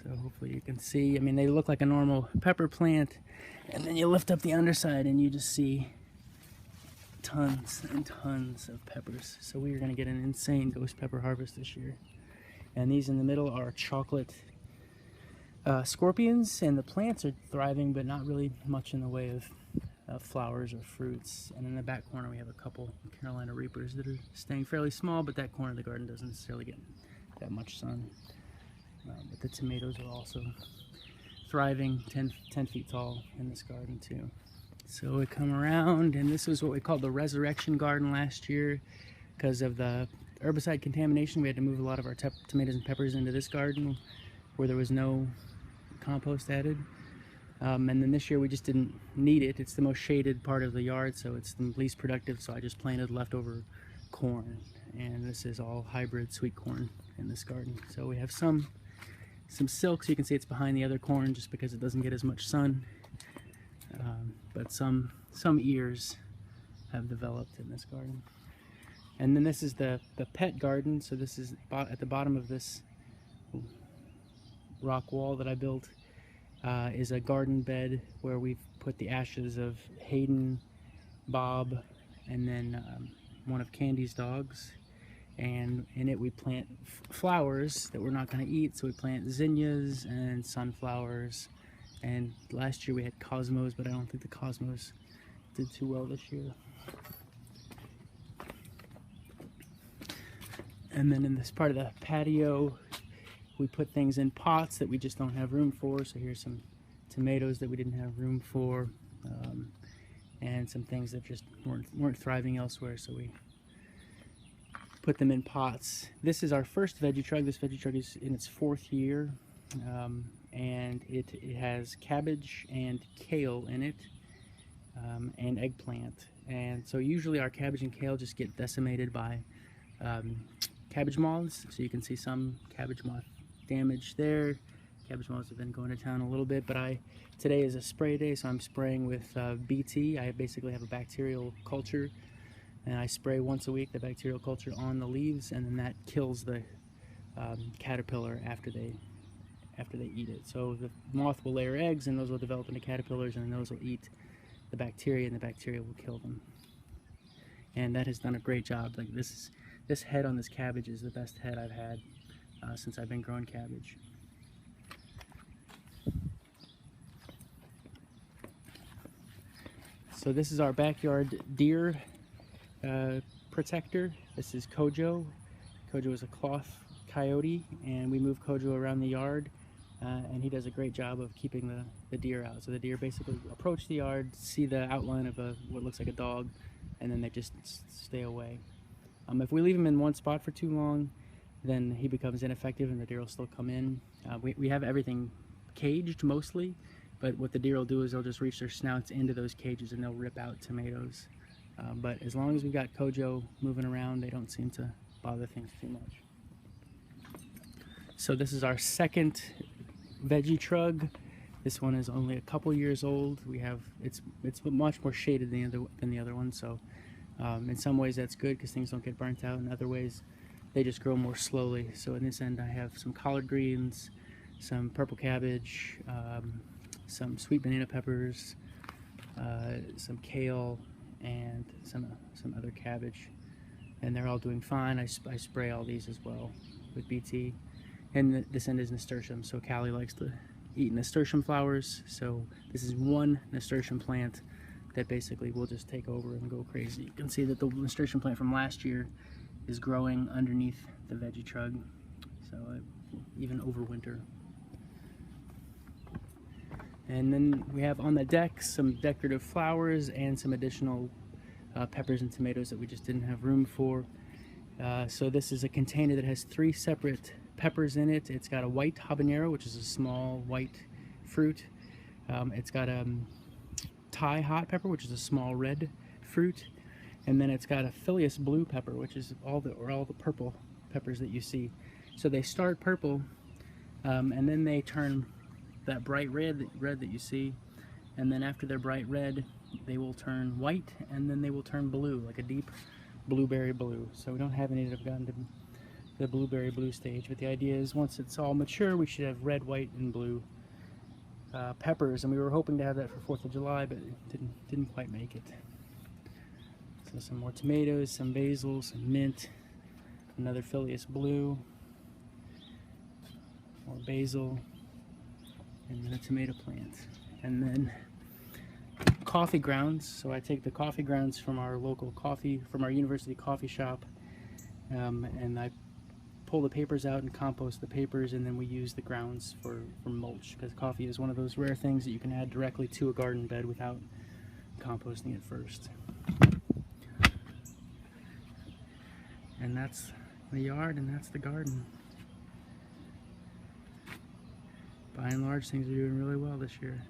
So hopefully you can see. I mean, they look like a normal pepper plant, and then you lift up the underside and you just see tons and tons of peppers. So we are going to get an insane ghost pepper harvest this year. And these in the middle are chocolate scorpions, and the plants are thriving, but not really much in the way of flowers or fruits. And in the back corner we have a couple Carolina Reapers that are staying fairly small, but that corner of the garden doesn't necessarily get that much sun. But the tomatoes are also thriving, 10 feet tall in this garden too. So we come around, and this is what we called the resurrection garden last year. Because of the herbicide contamination, we had to move a lot of our tomatoes and peppers into this garden where there was no compost added. And then this year we just didn't need it. It's the most shaded part of the yard, so it's the least productive, so I just planted leftover corn. And this is all hybrid sweet corn in this garden. So we have some silk, so you can see it's behind the other corn just because it doesn't get as much sun. But some ears have developed in this garden. And then this is the pet garden. So this is at the bottom of this rock wall that I built is a garden bed where we've put the ashes of Hayden, Bob, and then one of Candy's dogs. And in it we plant flowers that we're not going to eat. So we plant zinnias and sunflowers. And last year we had cosmos, but I don't think the cosmos did too well this year. And then in this part of the patio, we put things in pots that we just don't have room for. So here's some tomatoes that we didn't have room for, and some things that just weren't thriving elsewhere. So we put them in pots. This is our first veggie truck. This veggie truck is in its 4th year. And it has cabbage and kale in it, and eggplant. And so usually our cabbage and kale just get decimated by cabbage moths. So you can see some cabbage moth damage there. Cabbage moths have been going to town a little bit, but today is a spray day, so I'm spraying with BT. I basically have a bacterial culture, and I spray once a week the bacterial culture on the leaves, and then that kills the caterpillar after they eat it. So the moth will lay her eggs, and those will develop into caterpillars, and those will eat the bacteria, and the bacteria will kill them. And that has done a great job. Like this head on this cabbage is the best head I've had since I've been growing cabbage. So this is our backyard deer protector. This is Kojo. Kojo is a cloth coyote, and we move Kojo around the yard, and he does a great job of keeping the deer out. So the deer basically approach the yard, see the outline of what looks like a dog, and then they just stay away. If we leave him in one spot for too long, then he becomes ineffective and the deer will still come in. We have everything caged mostly, but what the deer will do is they'll just reach their snouts into those cages and they'll rip out tomatoes. But as long as we've got Kojo moving around, they don't seem to bother things too much. So this is our second veggie trug. This one is only a couple years old. It's much more shaded than the other one. So in some ways that's good because things don't get burnt out. In other ways, they just grow more slowly. So in this end, I have some collard greens, some purple cabbage, some sweet banana peppers, some kale, and some other cabbage. And they're all doing fine. I spray all these as well with BT. And this end is nasturtium, so Callie likes to eat nasturtium flowers. So this is one nasturtium plant that basically will just take over and go crazy. You can see that the nasturtium plant from last year is growing underneath the veggie trug, so even over winter. And then we have on the deck some decorative flowers and some additional peppers and tomatoes that we just didn't have room for. So this is a container that has 3 separate peppers in it. It's got a white habanero, which is a small white fruit. It's got a Thai hot pepper, which is a small red fruit. And then it's got a Phileas blue pepper, which is all the purple peppers that you see. So they start purple, and then they turn that bright red that you see. And then after they're bright red, they will turn white, and then they will turn blue, like a deep blueberry blue. So we don't have any that have gotten the blueberry blue stage. But the idea is once it's all mature, we should have red, white, and blue peppers, and we were hoping to have that for 4th of July, but it didn't quite make it. So some more tomatoes, some basil, some mint, another Phileas blue, more basil, and then a tomato plant. And then coffee grounds. So I take the coffee grounds from our local from our university coffee shop, and I pull the papers out and compost the papers, and then we use the grounds for mulch, because coffee is one of those rare things that you can add directly to a garden bed without composting it first. And that's the yard, and that's the garden. By and large, things are doing really well this year.